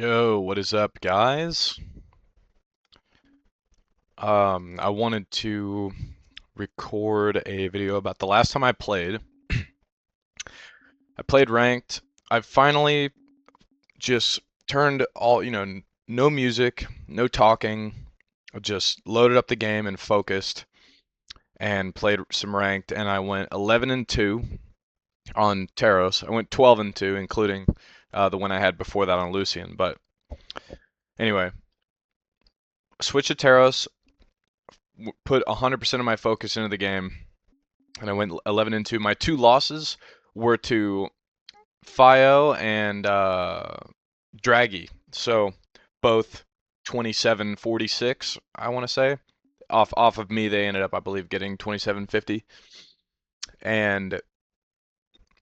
Yo, what is up, guys? I wanted to record a video about the last time I played. I played ranked. I finally just turned all, no music, no talking. I just loaded up the game and focused and played some ranked, and I went 11 and 2 on Taros. I went 12 and 2, including the one I had before that on Lucian. But anyway, switch to Taros. Put 100% of my focus into the game, and I went 11 and 2. My two losses were to Fio and Draggy, so both 27-46, I want to say. Off of me, they ended up, I believe, getting 27-50. And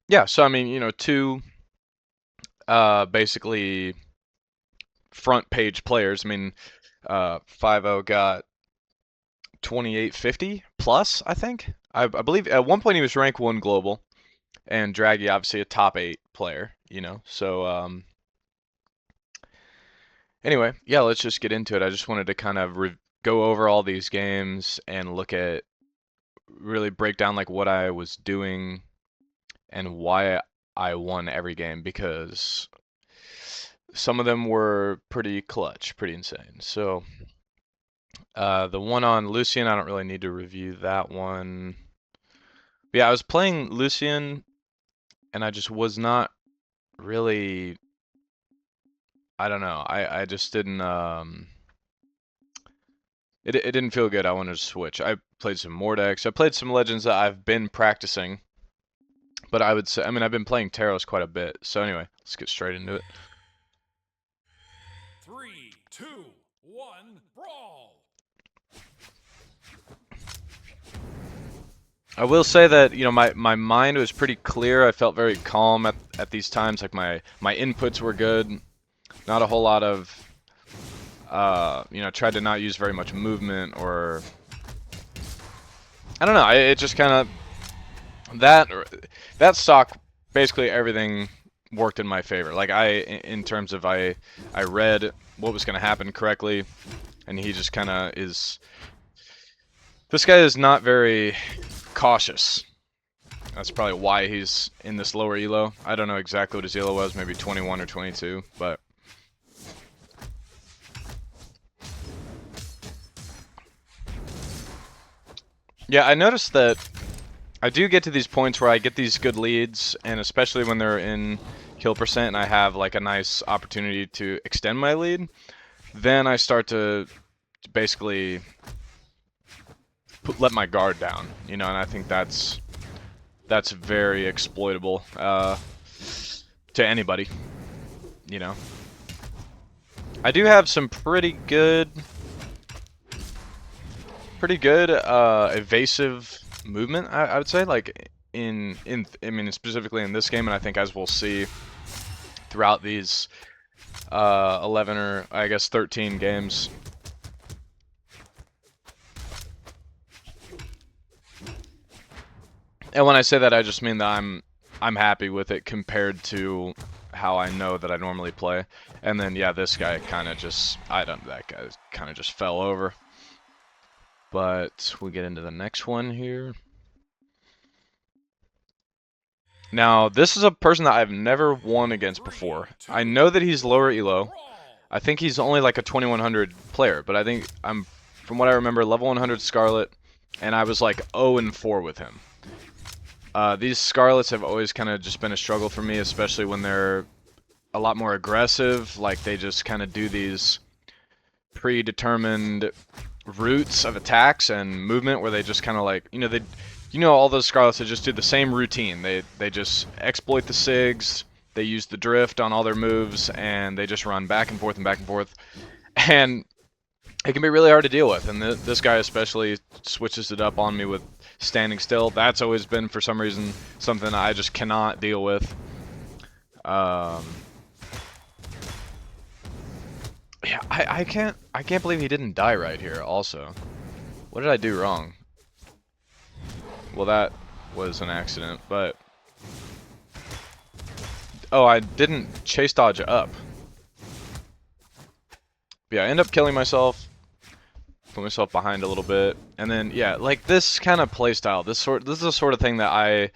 yeah, so I mean, two basically front page players. I mean, 5-0 got 2850 plus, I think. I believe at one point he was rank 1 global, and Draggy obviously a top 8 player, So anyway, yeah, let's just get into it. I just wanted to kind of go over all these games and really break down like what I was doing and why I won every game, because some of them were pretty clutch, pretty insane. So the one on Lucian, I don't really need to review that one. But yeah, I was playing Lucian, and I just was not really. I don't know. I just didn't. It didn't feel good. I wanted to switch. I played some Mordex. I played some Legends that I've been practicing, but I would say, I mean, I've been playing Taros quite a bit. So anyway, let's get straight into it. 3, 2, 1, brawl! I will say that, my mind was pretty clear. I felt very calm at these times. Like my inputs were good. Not a whole lot of, tried to not use very much movement, or I don't know. It just kind of that stock, basically everything worked in my favor. Like in terms of I read what was going to happen correctly, and he just kind of is. This guy is not very cautious. That's probably why he's in this lower elo. I don't know exactly what his elo was, maybe 21 or 22, but yeah, I noticed that I do get to these points where I get these good leads, and especially when they're in kill percent and I have like a nice opportunity to extend my lead, then I start to basically let my guard down, and I think that's very exploitable to anybody, I do have some pretty good evasive movement, I would say, like I mean, specifically in this game, and I think as we'll see throughout these 11 or I guess 13 games. And when I say that, I just mean that I'm happy with it compared to how I know that I normally play. And then yeah, this guy kind of just that guy kind of just fell over. But we get into the next one here. Now, this is a person that I've never won against before. I know that he's lower elo. I think he's only like a 2100 player, but I think from what I remember, level 100 Scarlet, and I was like 0 and 4 with him. These Scarlets have always kind of just been a struggle for me, especially when they're a lot more aggressive. Like, they just kind of do these predetermined routes of attacks and movement where they just kind of like, all those Scarlets that just do the same routine. They just exploit the SIGs, they use the drift on all their moves, and they just run back and forth and back and forth. And it can be really hard to deal with, and this guy especially switches it up on me with standing still. That's always been, for some reason, something I just cannot deal with. Yeah, I can't believe he didn't die right here also. What did I do wrong? Well, that was an accident, but oh, I didn't chase dodge up. But yeah, I end up killing myself, put myself behind a little bit, and then yeah, like this kind of play style, this is the sort of thing that I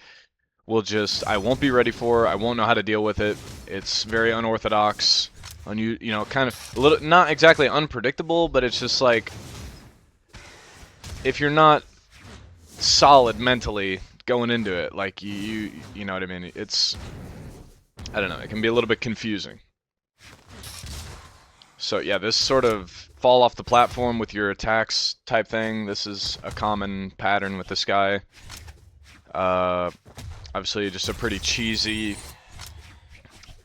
won't be ready for. I won't know how to deal with it. It's very unorthodox, you know, kind of a little, not exactly unpredictable, but it's just like if you're not solid mentally going into it, like you know what I mean. I don't know. It can be a little bit confusing. So yeah, this sort of fall off the platform with your attacks type thing. This is a common pattern with this guy. Obviously, just a pretty cheesy,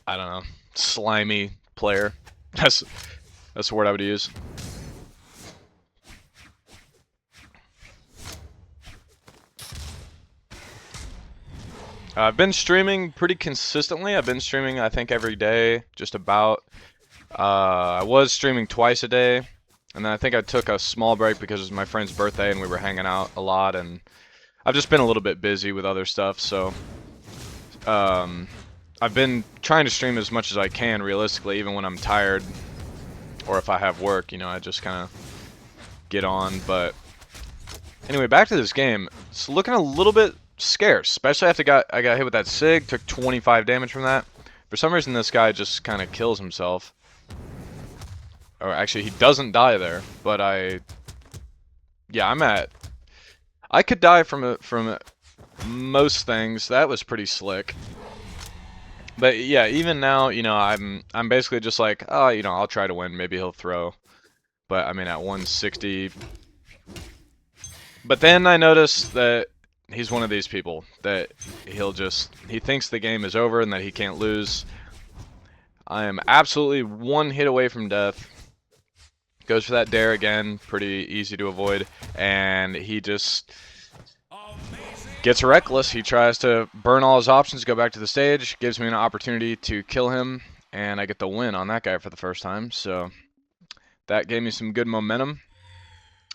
I don't know, slimy player. That's the word I would use. I've been streaming pretty consistently. I've been streaming, I think, every day, just about. I was streaming twice a day, and then I think I took a small break because it was my friend's birthday and we were hanging out a lot, and I've just been a little bit busy with other stuff, so I've been trying to stream as much as I can, realistically, even when I'm tired or if I have work, you know, I just kind of get on. But anyway, back to this game. It's looking a little bit scarce, especially after I got hit with that SIG, took 25 damage from that. For some reason, this guy just kind of kills himself. Or actually, he doesn't die there, but yeah, I could die from most things. That was pretty slick. But yeah, even now, you know, I'm basically just like, oh, you know, I'll try to win. Maybe he'll throw. But I mean, at 160. But then I noticed that he's one of these people that he thinks the game is over and that he can't lose. I am absolutely one hit away from death. Goes for that dare again, pretty easy to avoid, and he just gets reckless. He tries to burn all his options, go back to the stage, gives me an opportunity to kill him, and I get the win on that guy for the first time. So that gave me some good momentum.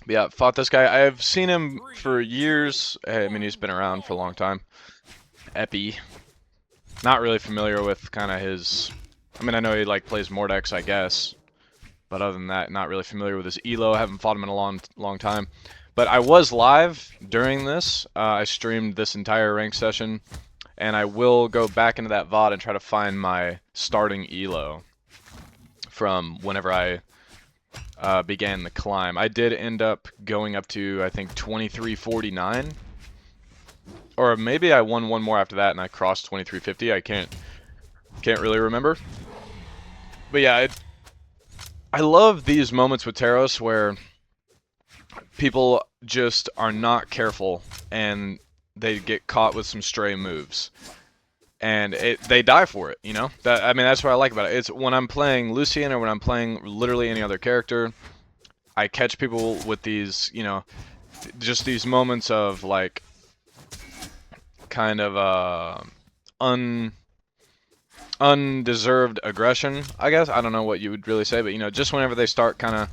But yeah, fought this guy. I've seen him for years. I mean, he's been around for a long time. Epi. Not really familiar with kind of his... I mean, I know he like plays Mordex, I guess. But other than that, not really familiar with his elo. Haven't fought him in a long time. But I was live during this. I streamed this entire rank session. And I will go back into that VOD and try to find my starting elo from whenever I began the climb. I did end up going up to, I think, 2349. Or maybe I won one more after that and I crossed 2350. I can't really remember. But yeah, I love these moments with Taros where people just are not careful and they get caught with some stray moves. And they die for it, you know? I mean, that's what I like about it. It's when I'm playing Lucian or when I'm playing literally any other character, I catch people with these, you know, just these moments of like kind of undeserved aggression, I guess. I don't know what you would really say, but you know, just whenever they start kind of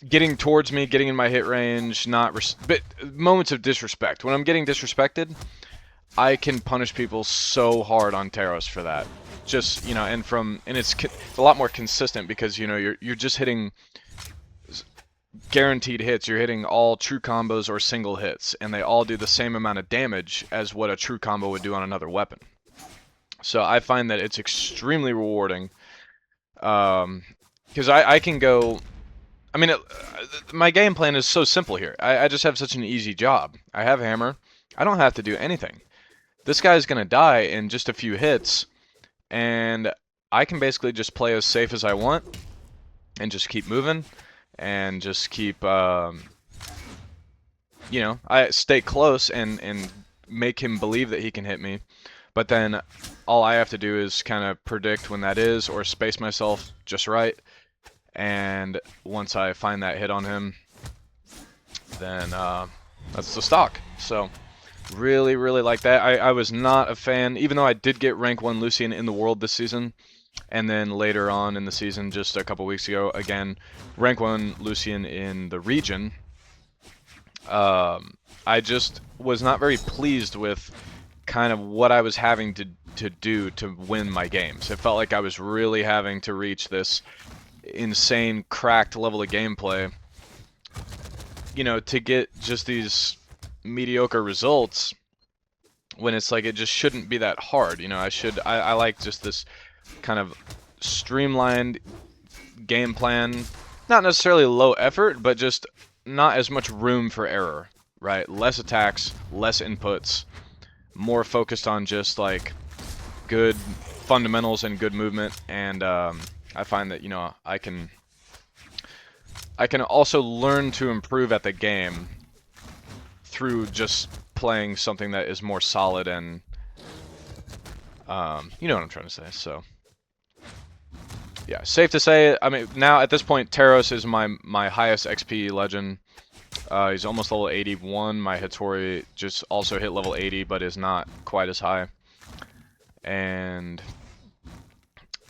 getting towards me, getting in my hit range, but moments of disrespect. When I'm getting disrespected, I can punish people so hard on Taros for that. Just, you know, and it's a lot more consistent because, you know, you're just hitting guaranteed hits. You're hitting all true combos or single hits, and they all do the same amount of damage as what a true combo would do on another weapon. So I find that it's extremely rewarding, because I can go. I mean, my game plan is so simple here. I just have such an easy job. I have hammer. I don't have to do anything. This guy's gonna die in just a few hits, and I can basically just play as safe as I want, and just keep moving, and just keep, you know, I stay close and make him believe that he can hit me. But then all I have to do is kind of predict when that is, or space myself just right. And once I find that hit on him, then that's the stock. So really, really like that. I was not a fan, even though I did get rank 1 Lucian in the world this season. And then later on in the season, just a couple weeks ago, again, rank 1 Lucian in the region. I just was not very pleased with kind of what I was having to do to win my games. It felt like I was really having to reach this insane cracked level of gameplay, you know, to get just these mediocre results when it's like it just shouldn't be that hard. You know, I like just this kind of streamlined game plan, not necessarily low effort, but just not as much room for error, right? Less attacks, less inputs, more focused on just like good fundamentals and good movement. And I find that, you know, I can also learn to improve at the game through just playing something that is more solid and you know what I'm trying to say. So yeah, safe to say. I mean, now at this point, Taros is my highest XP legend. He's almost level 81. My Hattori just also hit level 80, but is not quite as high. And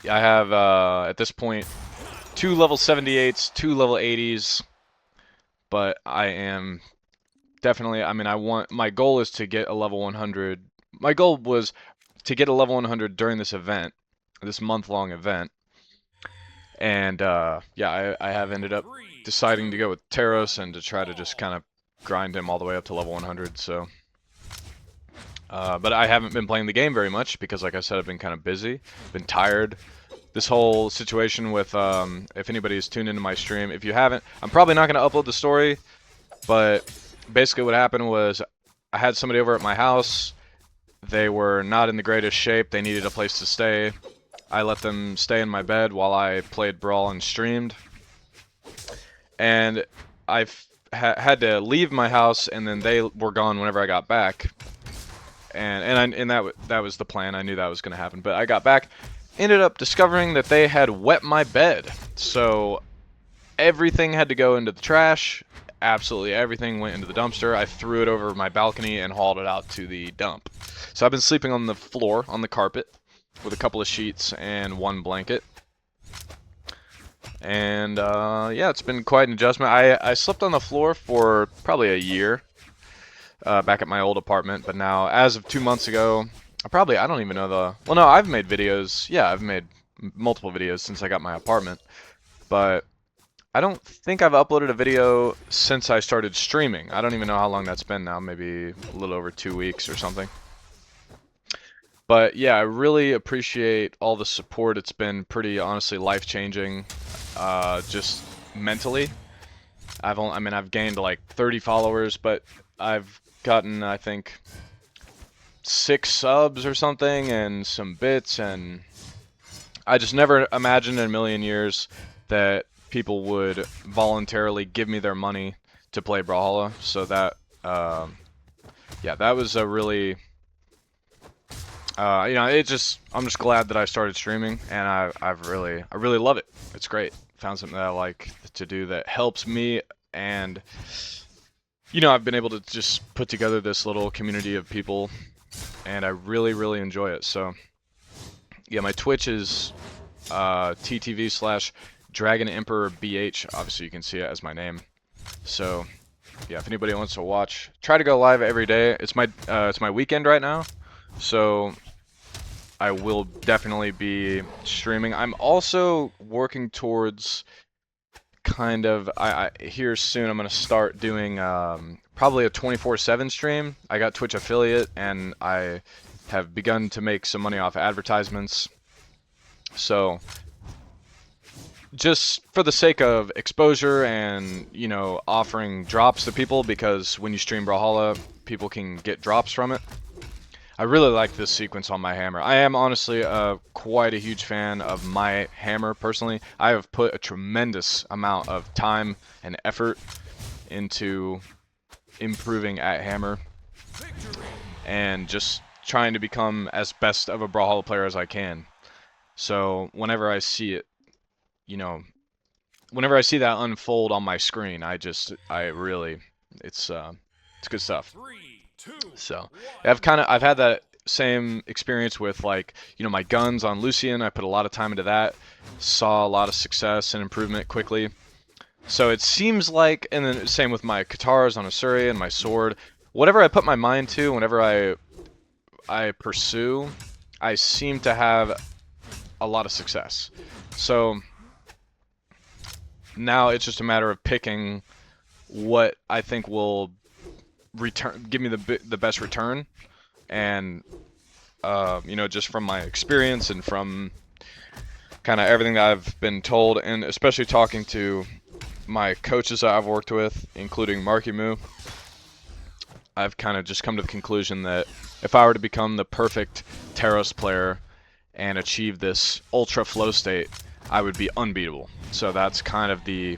I have at this point 2 level 78s, 2 level 80s, but I am definitely. I mean, my goal is to get a level 100. My goal was to get a level 100 during this event, this month-long event. And yeah, I have ended up Three, deciding to two, go with Taros and one, to try to just brawl. kind of grind him all the way up to level 100. So, but I haven't been playing the game very much because, like I said, I've been kind of busy, been tired. This whole situation with, if anybody's tuned into my stream, if you haven't, I'm probably not going to upload the story, but basically what happened was I had somebody over at my house. They were not in the greatest shape. They needed a place to stay. I let them stay in my bed while I played Brawl and streamed. And I had to leave my house, and then they were gone whenever I got back. And that was the plan. I knew that was going to happen. But I got back, ended up discovering that they had wet my bed. So everything had to go into the trash. Absolutely everything went into the dumpster. I threw it over my balcony and hauled it out to the dump. So I've been sleeping on the floor, on the carpet, with a couple of sheets and one blanket. And yeah, it's been quite an adjustment. I slept on the floor for probably a year back at my old apartment, but now, as of 2 months ago, I don't even know the. Well, no, I've made videos. Yeah, I've made multiple videos since I got my apartment, but I don't think I've uploaded a video since I started streaming. I don't even know how long that's been now, maybe a little over 2 weeks or something. But yeah, I really appreciate all the support. It's been pretty honestly life-changing, just mentally. I mean, I've gained like 30 followers, but I've gotten, I think, 6 subs or something, and some bits, and I just never imagined in a million years that people would voluntarily give me their money to play Brawlhalla. So that, yeah, that was a really, you know, I'm just glad that I started streaming, and I really love it. It's great. Found something that I like to do that helps me, and you know, I've been able to just put together this little community of people, and I really enjoy it. So yeah, my Twitch is TTV/Dragon Emperor BH. Obviously, you can see it as my name. So yeah, if anybody wants to watch, try to go live every day. It's my weekend right now, so I will definitely be streaming. I'm also working towards kind of I here soon. I'm gonna start doing probably a 24/7 stream. I got Twitch affiliate, and I have begun to make some money off advertisements. So just for the sake of exposure and, you know, offering drops to people, because when you stream Brawlhalla, people can get drops from it. I really like this sequence on my hammer. I am honestly quite a huge fan of my hammer personally. I have put a tremendous amount of time and effort into improving at hammer Victory. and just trying to become as best of a Brawlhalla player as I can. So whenever I see it, you know, whenever I see that unfold on my screen, I really, it's good stuff. Three, two, So one, I've had brawl. that same experience with, like, you know, my guns on Lucian. I put a lot of time into that, saw a lot of success and improvement quickly. So it seems like, and then same with my Katars on Asuri and my sword. Whatever I put my mind to, whenever I pursue, I seem to have a lot of success. So now it's just a matter of picking what I think will give me the best return, and just from my experience and from kind of everything that I've been told, and especially talking to my coaches that I've worked with, including Marky Moo, I've kind of just come to the conclusion that if I were to become the perfect Taros player and achieve this ultra flow state, I would be unbeatable. So that's kind of the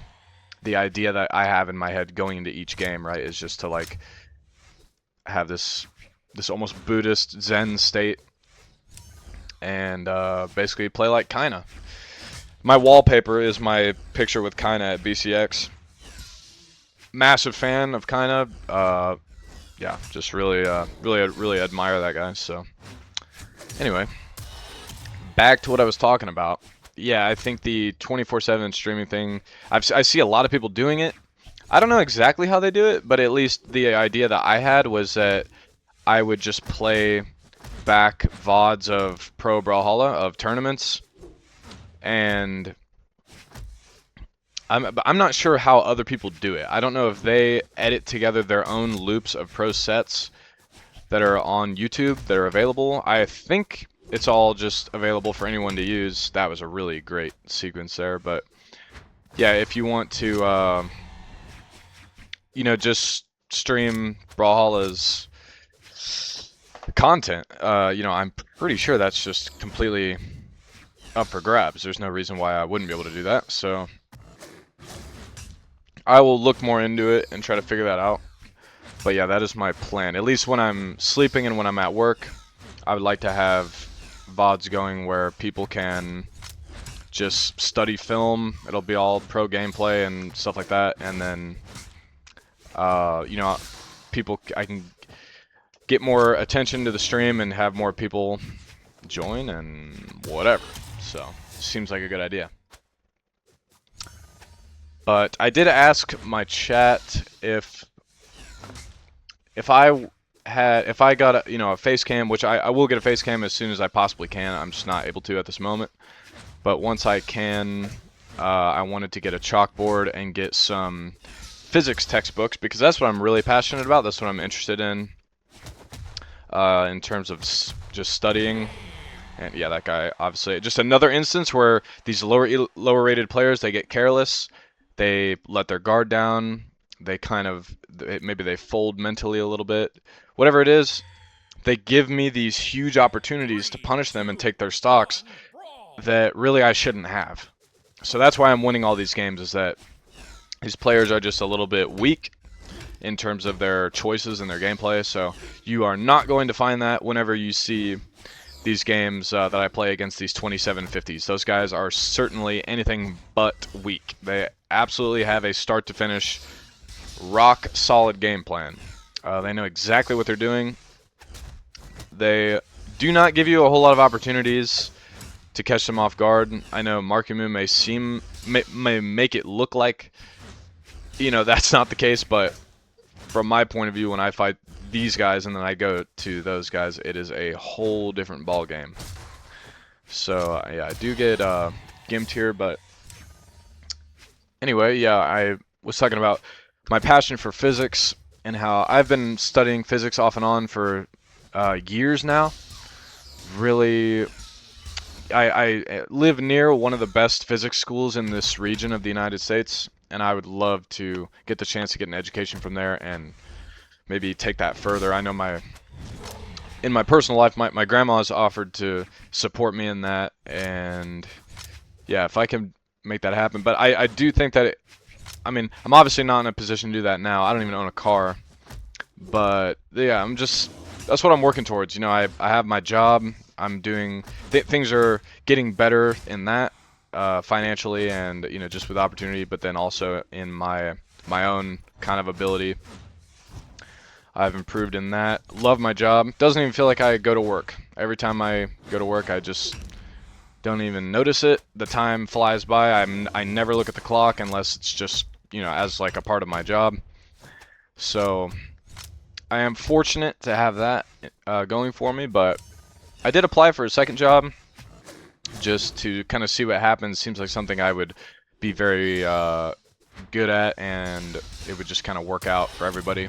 idea that I have in my head going into each game, right? Is just to like have this almost Buddhist Zen state and basically play like Kaina. My wallpaper is my picture with Kaina at BCX. Massive fan of Kaina. Yeah, just really admire that guy. So anyway, back to what I was talking about. Yeah, I think the 24/7 streaming thing, I see a lot of people doing it. I don't know exactly how they do it, but at least the idea that I had was that I would just play back VODs of Pro Brawlhalla, of tournaments, and I'm not sure how other people do it. I don't know if they edit together their own loops of pro sets that are on YouTube that are available. I think it's all just available for anyone to use. That was a really great sequence there, but yeah, if you want to, just stream Brawlhalla's content, I'm pretty sure that's just completely up for grabs. There's no reason why I wouldn't be able to do that, so I will look more into it and try to figure that out. But yeah, that is my plan. At least when I'm sleeping and when I'm at work, I would like to have VODs going where people can just study film. It'll be all pro gameplay and stuff like that, and then I can get more attention to the stream and have more people join and whatever. So seems like a good idea. But I did ask my chat if I got a face cam, which I will get a face cam as soon as I possibly can. I'm just not able to at this moment. But once I can, I wanted to get a chalkboard and get some physics textbooks because that's what I'm really passionate about. That's what I'm interested in terms of just studying. And yeah, that guy, obviously, just another instance where these lower rated players, they get careless, they let their guard down, they maybe they fold mentally a little bit, whatever it is, they give me these huge opportunities to punish them and take their stocks that really I shouldn't have. So that's why I'm winning all these games, is that these players are just a little bit weak in terms of their choices and their gameplay. So you are not going to find that whenever you see these games that I play against these 2750s. Those guys are certainly anything but weak. They absolutely have a start to finish rock solid game plan. They know exactly what they're doing. They do not give you a whole lot of opportunities to catch them off guard. I know Marky Moo may make it look like that's not the case, but from my point of view, when I fight these guys and then I go to those guys, it is a whole different ball game. So yeah, I do get gimped here, but anyway, yeah, I was talking about my passion for physics and how I've been studying physics off and on for years now. Really, I live near one of the best physics schools in this region of the United States, and I would love to get the chance to get an education from there and maybe take that further. I know in my personal life, my grandma's offered to support me in that, and yeah, if I can make that happen. But I do think that I'm obviously not in a position to do that now. I don't even own a car, but yeah, that's what I'm working towards. I have my job. I'm doing things are getting better in that financially and just with opportunity, but then also in my own kind of ability. I've improved in that. Love my job. Doesn't even feel like I go to work. Every time I go to work, I just don't even notice it. The time flies by. I never look at the clock unless it's just, as like a part of my job. So I am fortunate to have that going for me, but I did apply for a second job just to kind of see what happens. Seems like something I would be very good at, and it would just kind of work out for everybody.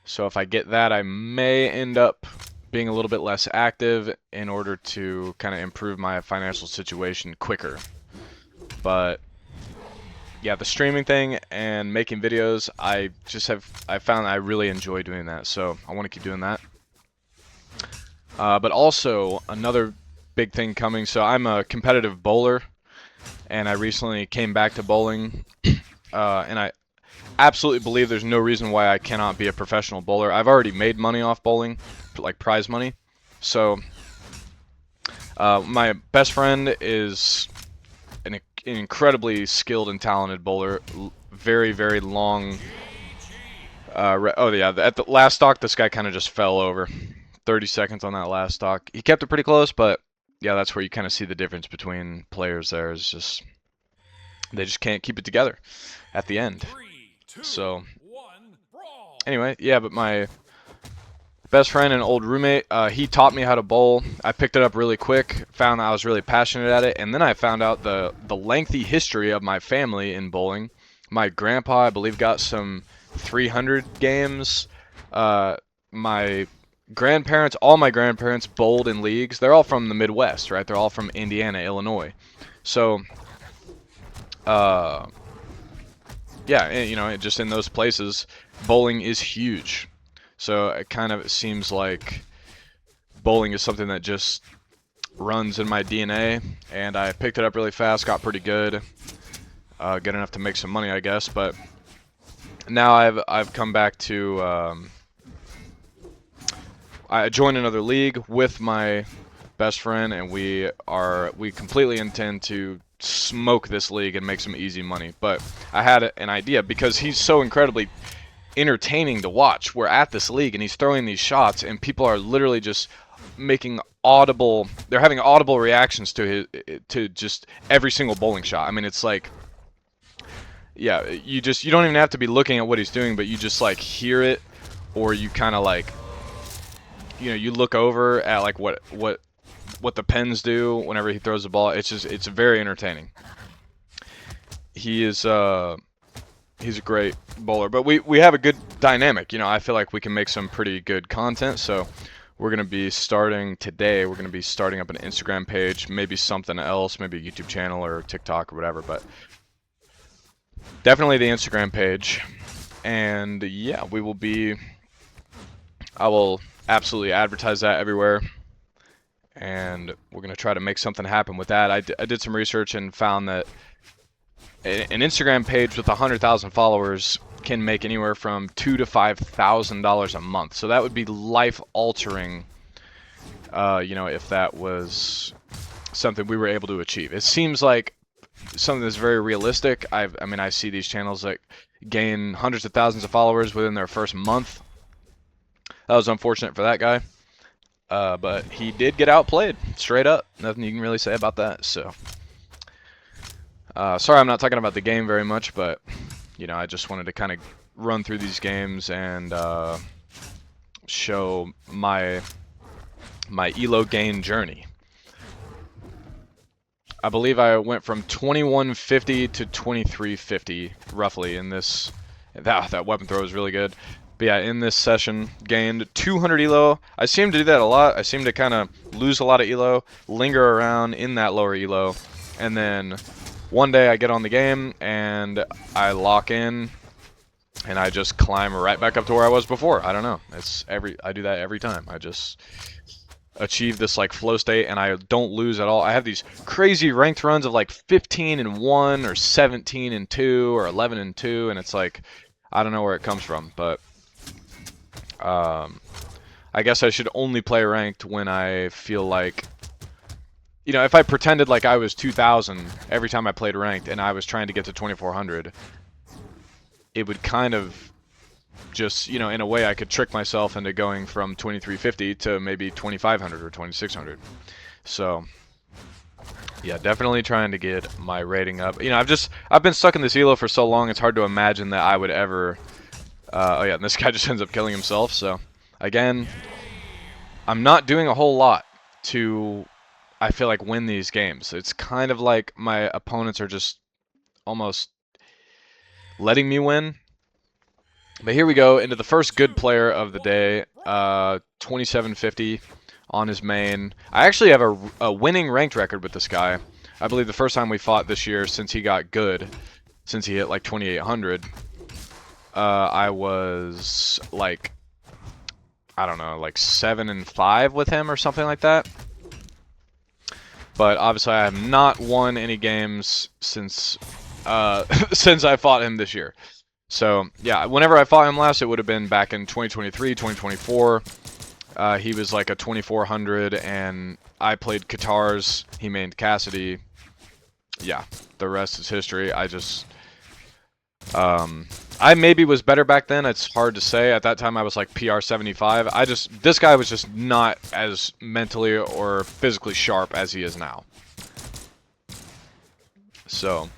So if I get that, I may end up being a little bit less active in order to kind of improve my financial situation quicker. But yeah, the streaming thing and making videos, I found I really enjoy doing that, so I want to keep doing that. But also another big thing coming. So I'm a competitive bowler, and I recently came back to bowling, and I absolutely believe there's no reason why I cannot be a professional bowler. I've already made money off bowling, like prize money. So my best friend is an incredibly skilled and talented bowler. Very, very long. Oh yeah, at the last stock, this guy kind of just fell over. 30 seconds on that last stock. He kept it pretty close, but yeah, that's where you kind of see the difference between players. There is just they just can't keep it together at the end. 3, 2, So 1, brawl. anyway, yeah, but my best friend and old roommate, he taught me how to bowl. I picked it up really quick, found I was really passionate at it, and then I found out the lengthy history of my family in bowling. My grandpa, I believe, got some 300 games. My grandparents, all my grandparents bowled in leagues. They're all from the Midwest, right? They're all from Indiana, Illinois. So, uh, yeah, you know, just in those places, bowling is huge. So it kind of seems like bowling is something that just runs in my DNA, and I picked it up really fast, got pretty good, good enough to make some money, I guess. But now I've come back to I joined another league with my best friend, and we completely intend to smoke this league and make some easy money. But I had an idea because he's so incredibly entertaining to watch. We're at this league and he's throwing these shots and people are literally just making audible, they're having audible reactions to just every single bowling shot. I mean, it's like, yeah, you don't even have to be looking at what he's doing, but you just like hear it, or you kind of like, you know, you look over at like what the pens do whenever he throws the ball. It's very entertaining. He is he's a great bowler, but we have a good dynamic. You know, I feel like we can make some pretty good content. So we're gonna be starting today. We're gonna be starting up an Instagram page, maybe something else, maybe a YouTube channel or TikTok or whatever. But definitely the Instagram page. And yeah, we will be. I will absolutely advertise that everywhere. And we're gonna try to make something happen with that. I did some research and found that an Instagram page with 100,000 followers can make anywhere from $2,000 to $5,000 a month. So that would be life-altering, you know, if that was something we were able to achieve. It seems like something that's very realistic. I mean, I see these channels that gain hundreds of thousands of followers within their first month. That was unfortunate for that guy. But he did get outplayed, straight up. Nothing you can really say about that. So. Sorry I'm not talking about the game very much, but, you know, I just wanted to kind of run through these games and show my elo gain journey. I believe I went from 2150 to 2350, roughly, in this. That weapon throw is really good. But yeah, in this session, gained 200 elo. I seem to do that a lot. I seem to kind of lose a lot of elo, linger around in that lower elo, and then one day I get on the game and I lock in and I just climb right back up to where I was before. I don't know. I do that every time. I just achieve this like flow state and I don't lose at all. I have these crazy ranked runs of like 15-1 or 17-2 or 11-2, and it's like, I don't know where it comes from, but I guess I should only play ranked when I feel like, you know, if I pretended like I was 2,000 every time I played ranked and I was trying to get to 2,400, it would kind of just, you know, in a way I could trick myself into going from 2,350 to maybe 2,500 or 2,600. So, yeah, definitely trying to get my rating up. You know, I've been stuck in this elo for so long, it's hard to imagine that I would ever, oh yeah, and this guy just ends up killing himself. So, again, I'm not doing a whole lot to, I feel like, win these games. It's kind of like my opponents are just almost letting me win. But here we go into the first good player of the day, 2750 on his main. I actually have a winning ranked record with this guy. I believe the first time we fought this year since he got good, since he hit like 2800, I was like, I don't know, like 7-5 with him or something like that. But obviously I have not won any games since since I fought him this year. So yeah, whenever I fought him last, it would have been back in 2023, 2024. He was like a 2400, and I played Katars. He mained Cassidy. Yeah, the rest is history. I maybe was better back then. It's hard to say. At that time, I was like PR 75. This guy was just not as mentally or physically sharp as he is now. So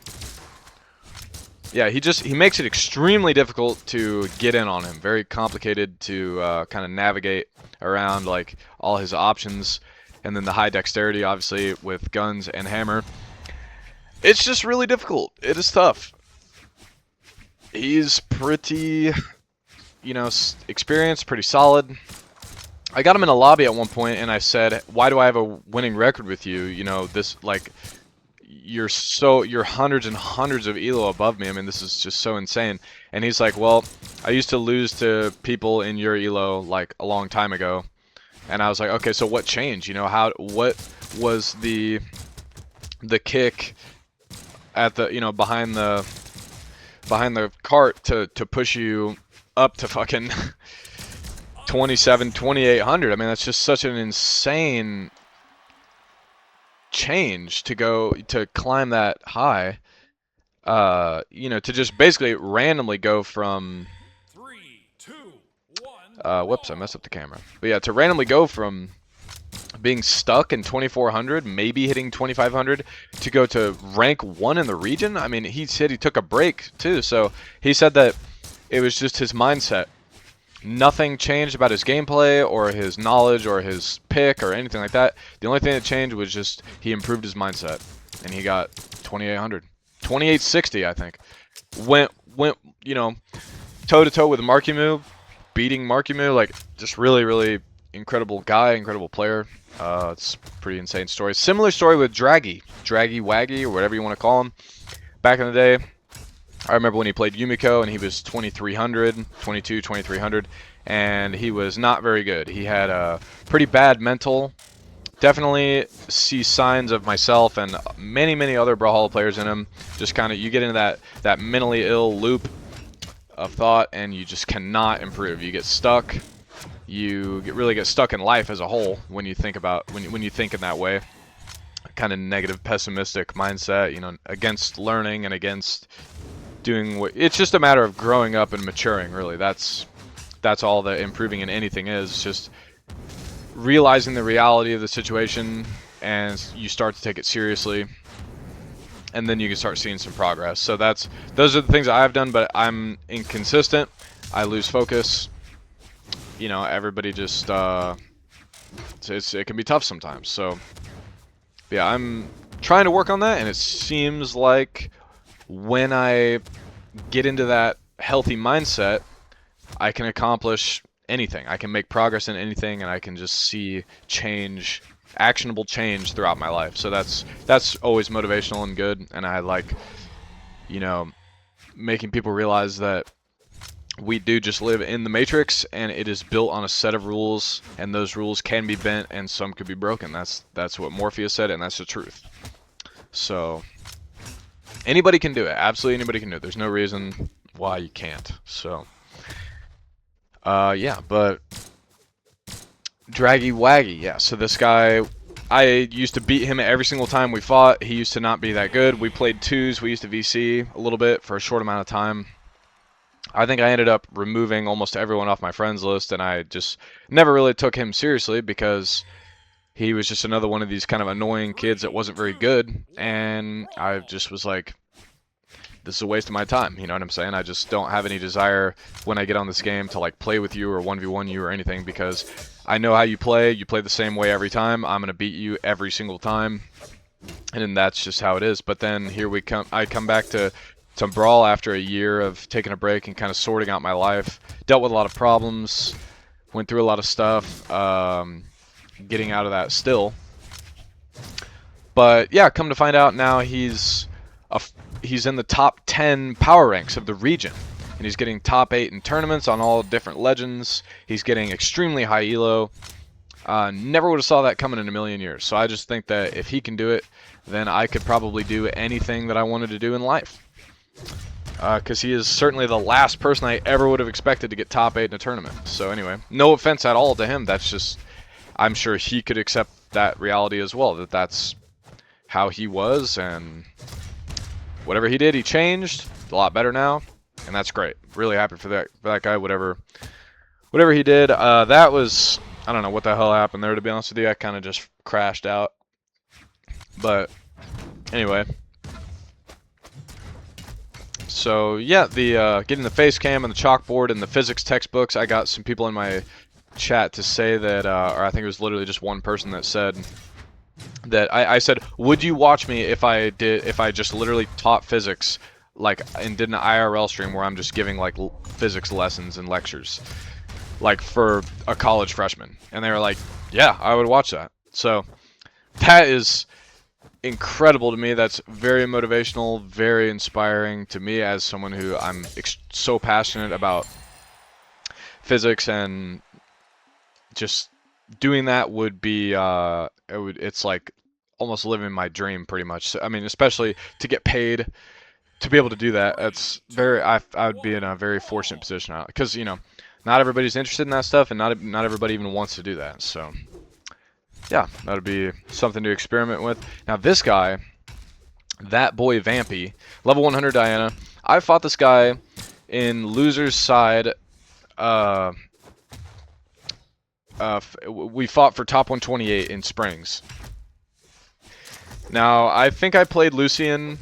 yeah, he makes it extremely difficult to get in on him. Very complicated to kind of navigate around like all his options, and then the high dexterity, obviously, with guns and hammer. It's just really difficult. It is tough. He's pretty, you know, experienced, pretty solid. I got him in a lobby at one point, and I said, "Why do I have a winning record with you? You know, this like." You're hundreds and hundreds of elo above me. I mean, this is just so insane. And he's like, well, I used to lose to people in your elo like a long time ago. And I was like, okay, so what changed? You know, what was the kick at the, you know, behind the cart to push you up to fucking 2800? I mean, that's just such an insane change to climb that high. You know, to just basically randomly go from 3, 2, 1. whoops, I messed up the camera. But yeah, to randomly go from being stuck in 2400, maybe hitting 2500, to go to rank 1 in the region. I mean, he said he took a break too, so he said that it was just his mindset. Nothing changed about his gameplay or his knowledge or his pick or anything like that. The only thing that changed was just he improved his mindset, and he got 2800, 2860, I think. Went you know, toe to toe with Markimu, beating Markimu. Like, just really incredible guy, incredible player. It's a pretty insane story. Similar story with Draggy Waggy, or whatever you want to call him. Back in the day, I remember when he played Yumiko and he was 2300, and he was not very good. He had a pretty bad mental. Definitely see signs of myself and many other Brawlhalla players in him. Just kind of, you get into that mentally ill loop of thought, and you just cannot improve. You get stuck. You really get stuck in life as a whole when you think about when you think in that way. Kind of negative, pessimistic mindset, you know, against learning and against doing what. It's just a matter of growing up and maturing, really. That's all that improving in anything is. Just realizing the reality of the situation, and you start to take it seriously, and then you can start seeing some progress. So those are the things I've done, but I'm inconsistent. I lose focus. You know, everybody just it can be tough sometimes. So yeah, I'm trying to work on that, and it seems like when I get into that healthy mindset, I can accomplish anything. I can make progress in anything, and I can just see change, actionable change throughout my life. So that's always motivational and good, and I like, you know, making people realize that we do just live in the Matrix, and it is built on a set of rules, and those rules can be bent and some could be broken. That's what Morpheus said, and that's the truth. So anybody can do it. Absolutely anybody can do it. There's no reason why you can't. So yeah, but Draggy Waggy, yeah. So this guy, I used to beat him every single time we fought. He used to not be that good. We played twos. We used to VC a little bit for a short amount of time. I think I ended up removing almost everyone off my friends list, and I just never really took him seriously because he was just another one of these kind of annoying kids that wasn't very good, and I just was like, this is a waste of my time, you know what I'm saying? I just don't have any desire when I get on this game to like play with you or 1v1 you or anything, because I know how you play the same way every time. I'm going to beat you every single time. and then that's just how it is. But then here we come. I come back to Brawl after a year of taking a break and kind of sorting out my life. Dealt with a lot of problems, went through a lot of stuff, getting out of that still. But yeah, come to find out now he's in the top 10 power ranks of the region, and he's getting top 8 in tournaments on all different legends. He's getting extremely high elo. Never would have saw that coming in a million years. So I just think that if he can do it, then I could probably do anything that I wanted to do in life. Because he is certainly the last person I ever would have expected to get top 8 in a tournament. So anyway, no offense at all to him. That's just, I'm sure he could accept that reality as well, that that's how he was, and whatever he did, he changed. A lot better now, and that's great. Really happy for that guy. Whatever he did, that was, I don't know what the hell happened there, to be honest with you. I kind of just crashed out. But anyway, so yeah, the getting the face cam and the chalkboard and the physics textbooks. I got some people in my chat to say that, or I think it was literally just one person that said that I said, would you watch me if I just literally taught physics, like, and did an IRL stream where I'm just giving like physics lessons and lectures, like for a college freshman? And they were like, yeah, I would watch that. So that is incredible to me. That's very motivational, very inspiring to me as someone who I'm so passionate about physics, and just doing that would be it's like almost living my dream pretty much. So, I mean, especially to get paid to be able to do that. That's very, I would be in a very fortunate position, because you know, not everybody's interested in that stuff, and not everybody even wants to do that. So yeah, that would be something to experiment with. Now this guy, that boy Vampy, level 100 Diana. I fought this guy in loser's side. We fought for top 128 in Springs. Now, I think I played Lucian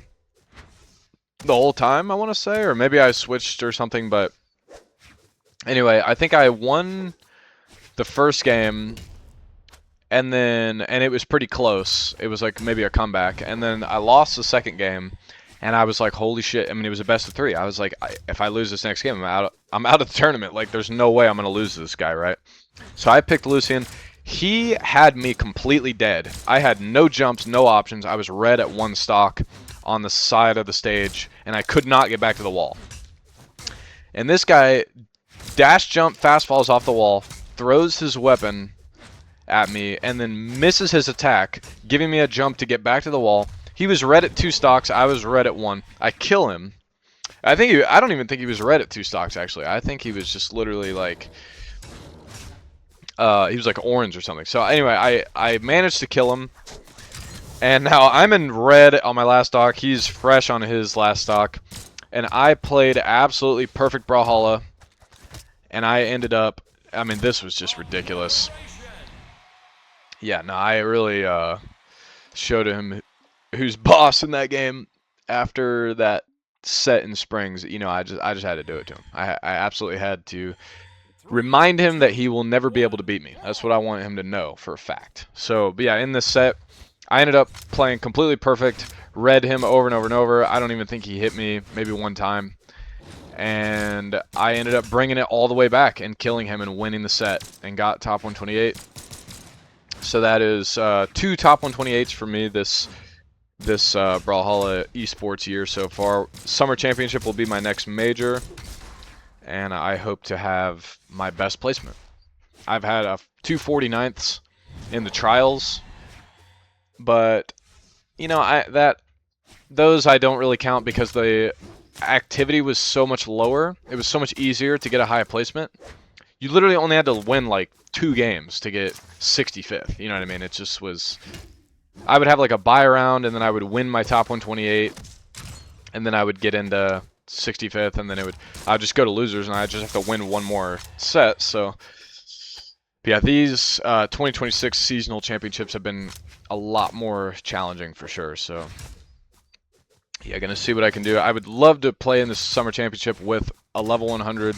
the whole time, I want to say, or maybe I switched or something, but anyway, I think I won the first game, and it was pretty close. It was like maybe a comeback, and then I lost the second game, and I was like, holy shit. I mean, it was a best of 3. I was like, if I lose this next game, I'm out of the tournament. Like, there's no way I'm going to lose to this guy, right? So I picked Lucian. He had me completely dead. I had no jumps, no options. I was red at 1 stock on the side of the stage, and I could not get back to the wall. And this guy dash jump fast falls off the wall, throws his weapon at me, and then misses his attack, giving me a jump to get back to the wall. He was red at 2 stocks. I was red at 1. I kill him. I don't even think he was red at 2 stocks, actually. I think he was just literally like, he was like orange or something. So anyway, I managed to kill him, and now I'm in red on my last stock. He's fresh on his last stock, and I played absolutely perfect Brawlhalla, and I ended up, I mean, this was just ridiculous. Yeah, no, I really showed him who's boss in that game after that set in Springs. You know, I just had to do it to him. I absolutely had to remind him that he will never be able to beat me. That's what I want him to know for a fact. So, but yeah, in this set, I ended up playing completely perfect, read him over and over and over. I don't even think he hit me, maybe 1 time. And I ended up bringing it all the way back and killing him and winning the set and got top 128. So that is 2 top 128s for me this Brawlhalla esports year so far. Summer Championship will be my next major, and I hope to have my best placement. I've had 2 49ths in the trials, but you know, those I don't really count because the activity was so much lower. It was so much easier to get a high placement. You literally only had to win like 2 games to get 65th. You know what I mean? It just was. I would have like a bye round, and then I would win my top 128, and then I would get into 65th, and then I'd just go to losers, and I just have to win 1 more set. So, yeah, these 2026 seasonal championships have been a lot more challenging for sure. So, yeah, gonna see what I can do. I would love to play in this summer championship with a level 100.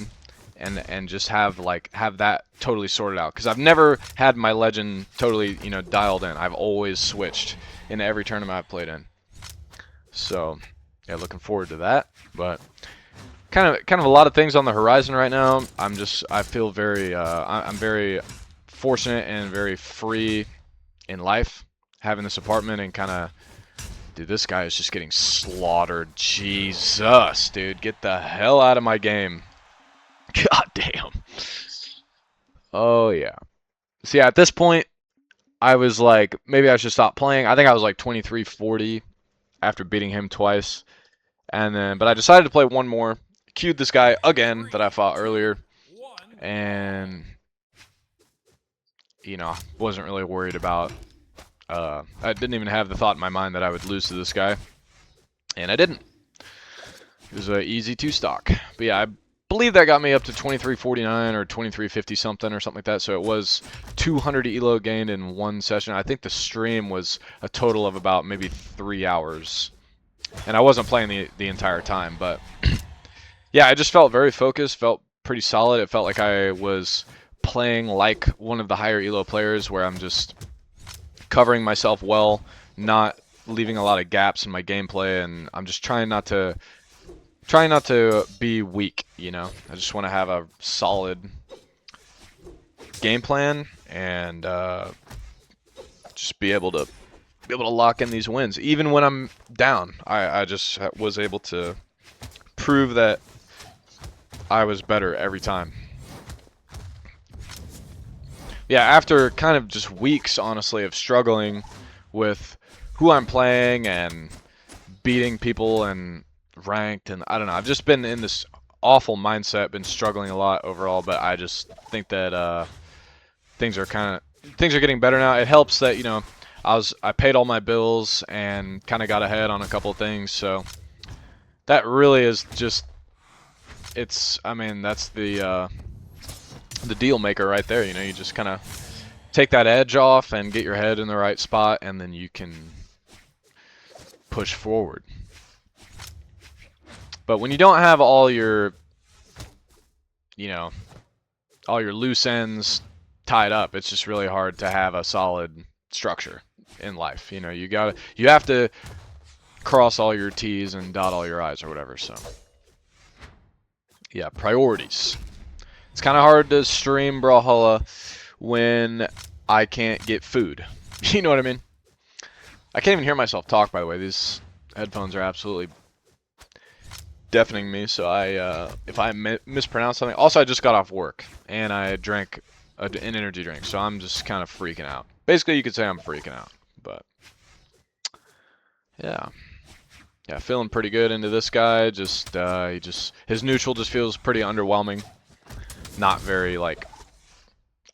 And just have that totally sorted out, because I've never had my legend totally, you know, dialed in. I've always switched, in every tournament I've played in. So, yeah, looking forward to that. But kind of a lot of things on the horizon right now. I feel very I'm very fortunate and very free in life, having this apartment and kind of. Dude, this guy is just getting slaughtered. Jesus, dude, get the hell out of my game. God damn. Oh yeah. See, at this point, I was like, maybe I should stop playing. I think I was like 23-40 after beating him twice. And then, but I decided to play one more. Queued this guy again that I fought earlier. And, wasn't really worried about. I didn't even have the thought in my mind that I would lose to this guy. And I didn't. It was an easy two-stock. But yeah, I believe that got me up to 2349 or 2350 something or something like that. So it was 200 elo gained in one session. I think the stream was a total of about maybe 3 hours. And I wasn't playing the entire time, but yeah, I just felt very focused, felt pretty solid. It felt like I was playing like one of the higher elo players where I'm just covering myself well, not leaving a lot of gaps in my gameplay, and I'm just trying not to be weak, I just want to have a solid game plan and just be able to lock in these wins. Even when I'm down, I just was able to prove that I was better every time. Yeah, after kind of just weeks, honestly, of struggling with who I'm playing and beating people and ranked, and I don't know, I've just been in this awful mindset, been struggling a lot overall, but I just think that things are getting better now. It helps that, I paid all my bills and kind of got ahead on a couple of things, so that really is just I mean, that's the deal maker right there. You just kind of take that edge off and get your head in the right spot, and then you can push forward. But when you don't have all your loose ends tied up, it's just really hard to have a solid structure in life. You have to cross all your T's and dot all your I's or whatever. So yeah, priorities. It's kind of hard to stream Brawlhalla when I can't get food. You know what I mean? I can't even hear myself talk, by the way. These headphones are absolutely deafening me, so if I mispronounce something. Also, I just got off work, and I drank an energy drink, so I'm just kind of freaking out. Basically, you could say I'm freaking out, but yeah. Yeah, feeling pretty good into this guy. His neutral just feels pretty underwhelming. Not very, like,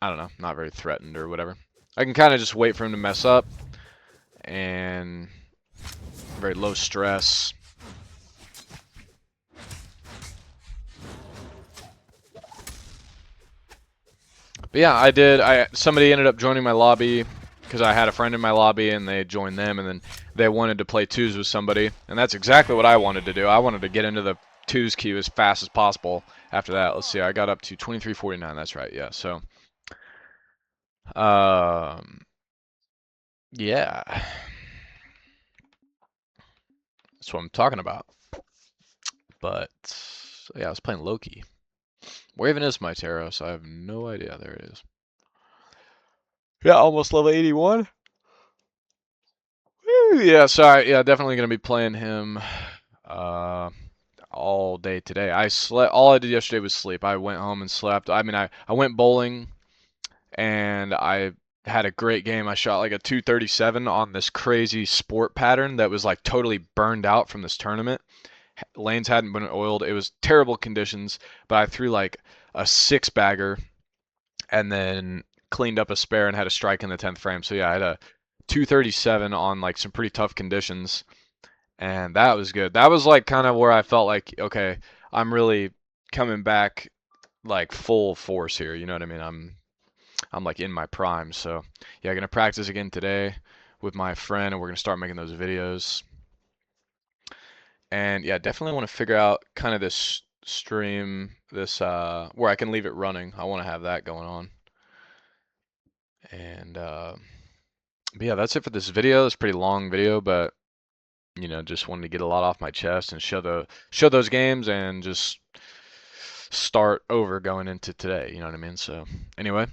I don't know, not very threatened or whatever. I can kind of just wait for him to mess up, and very low stress. But yeah, somebody ended up joining my lobby because I had a friend in my lobby and they joined them, and then they wanted to play twos with somebody, and that's exactly what I wanted to do. I wanted to get into the twos queue as fast as possible. After that, let's see, I got up to 2349. That's right, yeah. So, yeah, that's what I'm talking about. But yeah, I was playing Loki. Where even is my tarot? So I have no idea. There it is. Yeah, almost level 81. Yeah, sorry. Yeah, definitely gonna be playing him all day today. I slept. All I did yesterday was sleep. I went home and slept. I mean, I went bowling and I had a great game. I shot like a 237 on this crazy sport pattern that was like totally burned out from this tournament. Lanes hadn't been oiled. It was terrible conditions, but I threw like a six bagger and then cleaned up a spare and had a strike in the 10th frame. So yeah, I had a 237 on like some pretty tough conditions, and that was good. That was like kind of where I felt like, okay, I'm really coming back like full force here. You know what I mean? I'm like in my prime. So yeah, gonna practice again today with my friend, and we're gonna start making those videos. And yeah, definitely want to figure out kind of this stream, this where I can leave it running. I want to have that going on. And But yeah, that's it for this video. It's a pretty long video, but just wanted to get a lot off my chest and show those games and just start over going into today. You know what I mean? So anyway,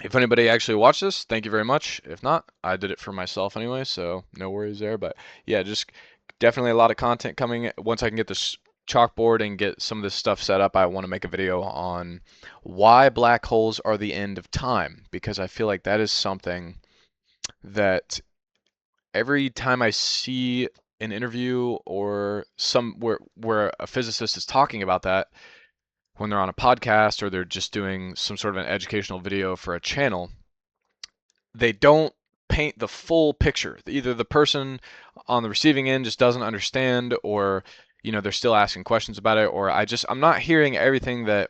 if anybody actually watched this, thank you very much. If not, I did it for myself anyway, so no worries there. But yeah, just definitely a lot of content coming. Once I can get this chalkboard and get some of this stuff set up, I want to make a video on why black holes are the end of time, because I feel like that is something that every time I see an interview or some where a physicist is talking about that, when they're on a podcast or they're just doing some sort of an educational video for a channel, they don't paint the full picture. Either the person on the receiving end just doesn't understand, or they're still asking questions about it, or I'm not hearing everything that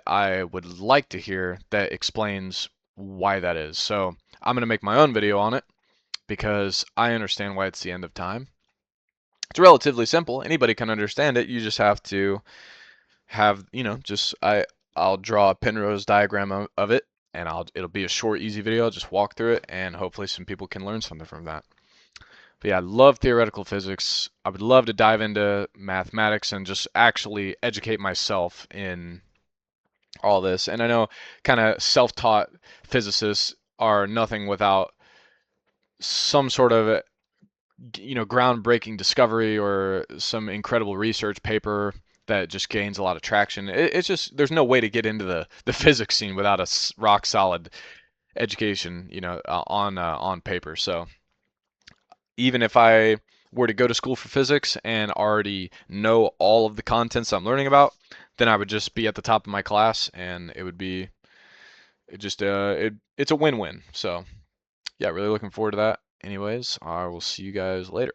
I would like to hear that explains why that is. So I'm gonna make my own video on it because I understand why it's the end of time. It's relatively simple. Anybody can understand it. You just have to have, just I'll draw a Penrose diagram of it, and it'll be a short, easy video. I'll just walk through it, and hopefully some people can learn something from that. But yeah, I love theoretical physics. I would love to dive into mathematics and just actually educate myself in all this. And I know kind of self-taught physicists are nothing without some sort of groundbreaking discovery or some incredible research paper that just gains a lot of traction. It's just there's no way to get into the physics scene without a rock solid education, on paper. So even if I were to go to school for physics and already know all of the contents I'm learning about, then I would just be at the top of my class, and it would be it's a win-win. So yeah, really looking forward to that. Anyways, I will see you guys later.